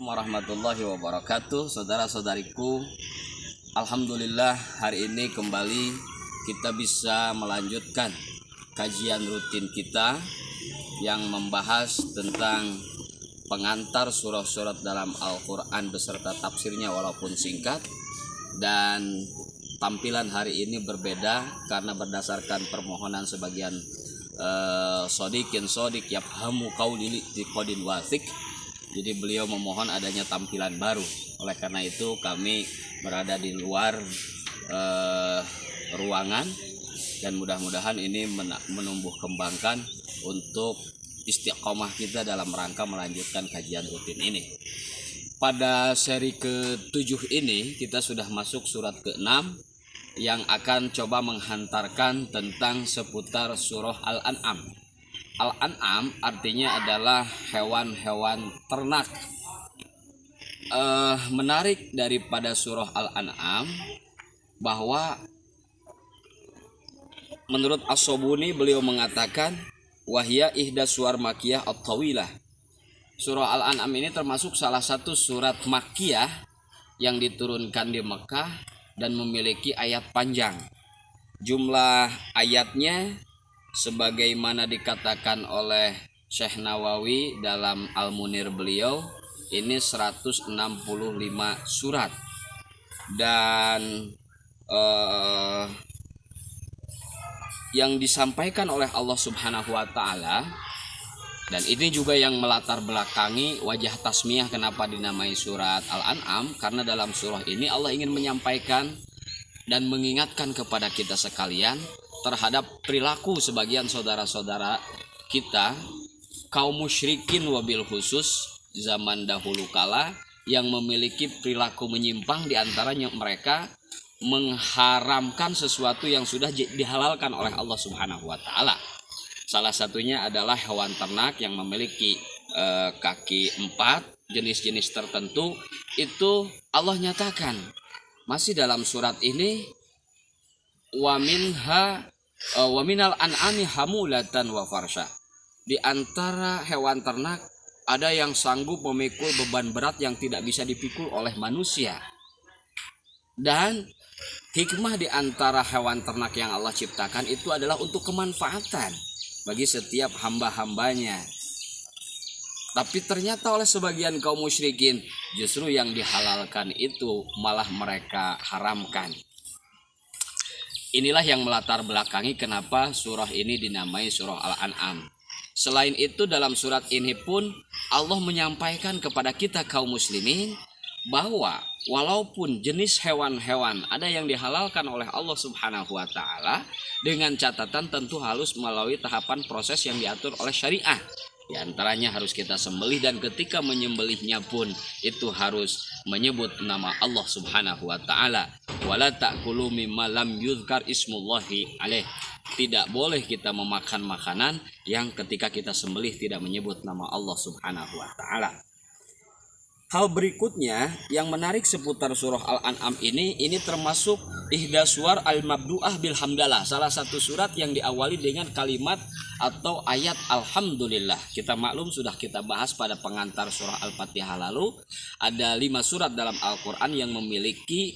warahmatullahi wabarakatuh. Saudara-saudariku, alhamdulillah hari ini kembali kita bisa melanjutkan kajian rutin kita yang membahas tentang pengantar surah-surat dalam Al-Quran beserta tafsirnya walaupun singkat. Dan tampilan hari ini berbeda karena berdasarkan permohonan sebagian sodik yafhamu qauli tiqodin wasik. Jadi beliau memohon adanya tampilan baru. Oleh karena itu kami berada di luar ruangan dan mudah-mudahan ini menumbuh kembangkan untuk istiqomah kita dalam rangka melanjutkan kajian rutin ini. Pada seri ke-7 ini kita sudah masuk surat ke-6 yang akan coba menghantarkan tentang seputar surah Al-An'am. Al-An'am artinya adalah hewan-hewan ternak. Menarik daripada surah Al-An'am bahwa menurut As-Sobuni beliau mengatakan wahya ihda suwar makiyah at-tawilah. Surah Al-An'am ini termasuk salah satu surat makiyah yang diturunkan di Mekah dan memiliki ayat panjang. Jumlah ayatnya sebagaimana dikatakan oleh Syekh Nawawi dalam Al-Munir beliau, ini 165 surat. Dan yang disampaikan oleh Allah Subhanahu wa Ta'ala, dan ini juga yang melatar belakangi wajah tasmiyah kenapa dinamai surat Al-An'am, karena dalam surah ini Allah ingin menyampaikan dan mengingatkan kepada kita sekalian terhadap perilaku sebagian saudara-saudara kita kaum musyrikin wabil khusus zaman dahulu kala yang memiliki perilaku menyimpang, diantaranya mereka mengharamkan sesuatu yang sudah dihalalkan oleh Allah Subhanahu wa Ta'ala. Salah satunya adalah hewan ternak yang memiliki kaki 4, jenis-jenis tertentu. Itu Allah nyatakan masih dalam surat ini, wa minal an'ami hamulatan wa farsha. Di antara hewan ternak ada yang sanggup memikul beban berat yang tidak bisa dipikul oleh manusia. Dan hikmah di antara hewan ternak yang Allah ciptakan itu adalah untuk kemanfaatan bagi setiap hamba-hambanya. Tapi ternyata oleh sebagian kaum musyrikin justru yang dihalalkan itu malah mereka haramkan. Inilah yang melatar belakangi kenapa surah ini dinamai surah Al-An'am. Selain itu dalam surat ini pun Allah menyampaikan kepada kita kaum muslimin bahwa walaupun jenis hewan-hewan ada yang dihalalkan oleh Allah Subhanahu wa Ta'ala, dengan catatan tentu harus melalui tahapan proses yang diatur oleh syariah. Di antaranya harus kita sembelih, dan ketika menyembelihnya pun itu harus menyebut nama Allah Subhanahu wa Ta'ala. Wala ta'kulu mimma lam yuzkar ismullahi alaih. Tidak boleh kita memakan makanan yang ketika kita sembelih tidak menyebut nama Allah Subhanahu wa Ta'ala. Hal berikutnya yang menarik seputar surah Al-An'am ini termasuk ihda suwar al-mabdu'ah bilhamdalah, salah satu surat yang diawali dengan kalimat atau ayat Alhamdulillah. Kita maklum sudah kita bahas pada pengantar surah Al-Fatihah lalu, ada 5 surat dalam Al-Quran yang memiliki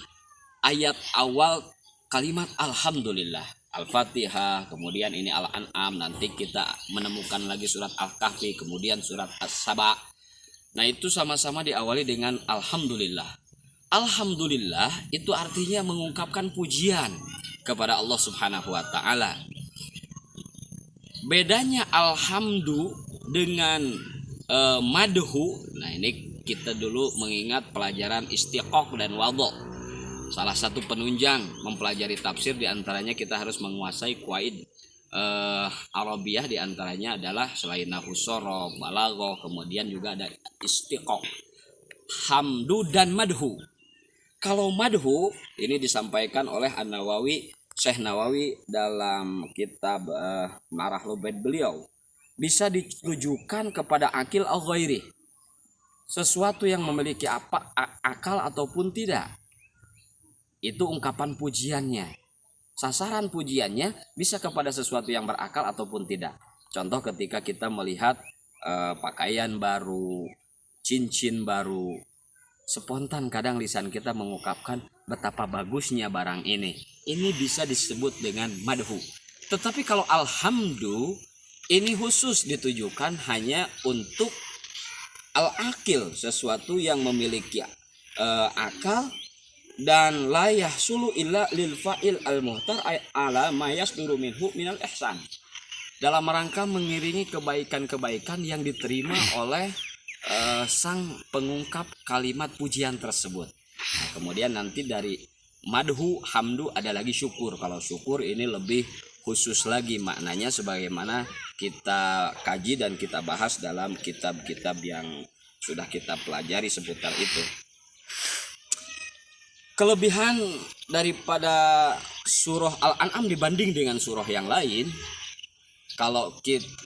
ayat awal kalimat Alhamdulillah. Al-Fatihah, kemudian ini Al-An'am, nanti kita menemukan lagi surat Al-Kahfi, kemudian surat As-Saba. Nah itu sama-sama diawali dengan Alhamdulillah. Alhamdulillah itu artinya mengungkapkan pujian kepada Allah Subhanahu wa Ta'ala. Bedanya alhamdu dengan madhu. Nah ini kita dulu mengingat pelajaran istiqoq dan wadho. Salah satu penunjang mempelajari tafsir diantaranya kita harus menguasai qawaid Arabiyah, diantaranya adalah selain nahwu sorof, balaghah, kemudian juga ada istiqoq, hamdu dan madhu. Kalau madhu ini disampaikan oleh An-Nawawi, Syekh Nawawi dalam kitab Marahlul Bait beliau, bisa ditujukan kepada akil al-ghairi, sesuatu yang memiliki akal ataupun tidak. Itu ungkapan pujiannya. Sasaran pujiannya bisa kepada sesuatu yang berakal ataupun tidak. Contoh ketika kita melihat pakaian baru, cincin baru. Spontan kadang lisan kita mengungkapkan betapa bagusnya barang ini. Ini bisa disebut dengan madhu. Tetapi kalau alhamdu, ini khusus ditujukan hanya untuk al-akil, sesuatu yang memiliki akal, dan la yahsulu illa lil fa'il al-muhtar ala ma yasduru minhu minal ihsan. Dalam rangka mengiringi kebaikan-kebaikan yang diterima oleh sang pengungkap kalimat pujian tersebut. Nah, kemudian nanti dari madhu, hamdu ada lagi syukur. Kalau syukur ini lebih khusus lagi maknanya, sebagaimana kita kaji dan kita bahas dalam kitab-kitab yang sudah kita pelajari seputar itu. Kelebihan daripada surah Al-An'am dibanding dengan surah yang lain, kalau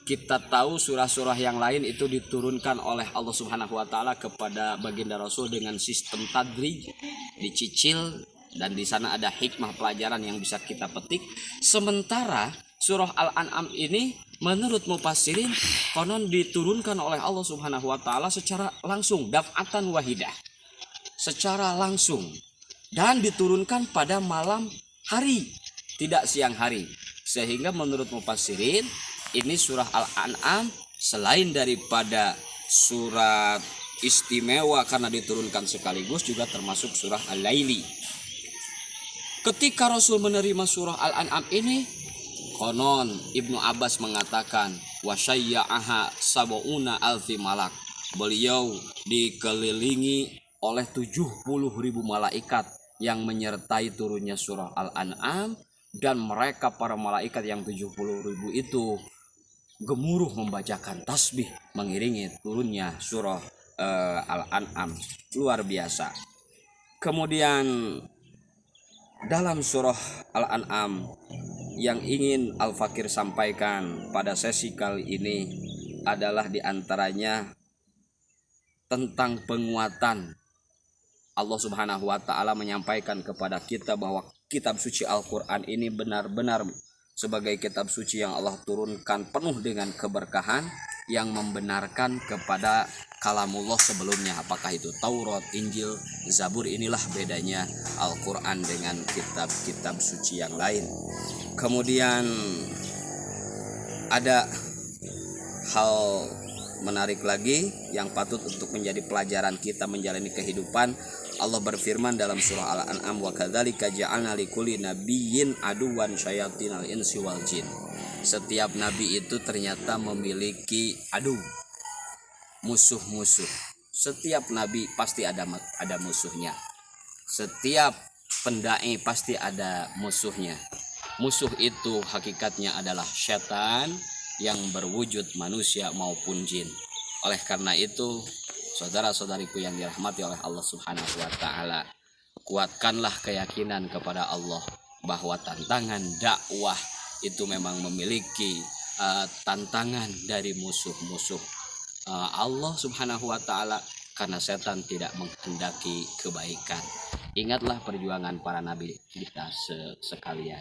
kita tahu surah-surah yang lain itu diturunkan oleh Allah Subhanahu wa taala kepada baginda Rasul dengan sistem tadrij, dicicil, dan di sana ada hikmah pelajaran yang bisa kita petik. Sementara surah Al-An'am ini menurut mufassirin konon diturunkan oleh Allah Subhanahu wa taala secara langsung, daf'atan wahidah. Secara langsung, dan diturunkan pada malam hari, tidak siang hari. Sehingga menurut mufassirin ini surah Al-An'am selain daripada surat istimewa karena diturunkan sekaligus, juga termasuk surah Al-Laili. Ketika Rasul menerima surah Al-An'am ini, konon Ibnu Abbas mengatakan wasyayya'aha sab'una alfi malak. Beliau dikelilingi oleh 70.000 malaikat yang menyertai turunnya surah Al-An'am. Dan mereka para malaikat yang 70.000 itu gemuruh membacakan tasbih mengiringi turunnya surah Al-An'am. Luar biasa. Kemudian dalam surah Al-An'am yang ingin Al-Fakir sampaikan pada sesi kali ini adalah diantaranya tentang penguatan. Allah Subhanahu wa taala menyampaikan kepada kita bahwa kitab suci Al-Quran ini benar-benar sebagai kitab suci yang Allah turunkan penuh dengan keberkahan, yang membenarkan kepada kalamullah sebelumnya, apakah itu Taurat, Injil, Zabur. Inilah bedanya Al-Quran dengan kitab-kitab suci yang lain. Kemudian ada hal menarik lagi yang patut untuk menjadi pelajaran kita menjalani kehidupan. Allah berfirman dalam surah Al-An'am, wa kadzalika ja'alna likulli nabiyyin aduwan syayatinal insi wal jin. Setiap nabi itu ternyata memiliki musuh-musuh. Setiap nabi pasti ada musuhnya. Setiap pendai pasti ada musuhnya. Musuh itu hakikatnya adalah setan yang berwujud manusia maupun jin. Oleh karena itu, saudara-saudariku yang dirahmati oleh Allah Subhanahu wa taala, kuatkanlah keyakinan kepada Allah bahwa tantangan dakwah itu memang memiliki tantangan dari musuh-musuh Allah Subhanahu wa taala, karena setan tidak menghendaki kebaikan. Ingatlah perjuangan para nabi kita sekalian.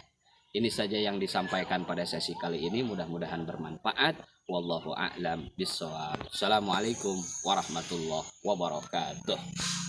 Ini saja yang disampaikan pada sesi kali ini, mudah-mudahan bermanfaat. Wallahu a'lam bishawab. Assalamualaikum warahmatullahi wabarakatuh.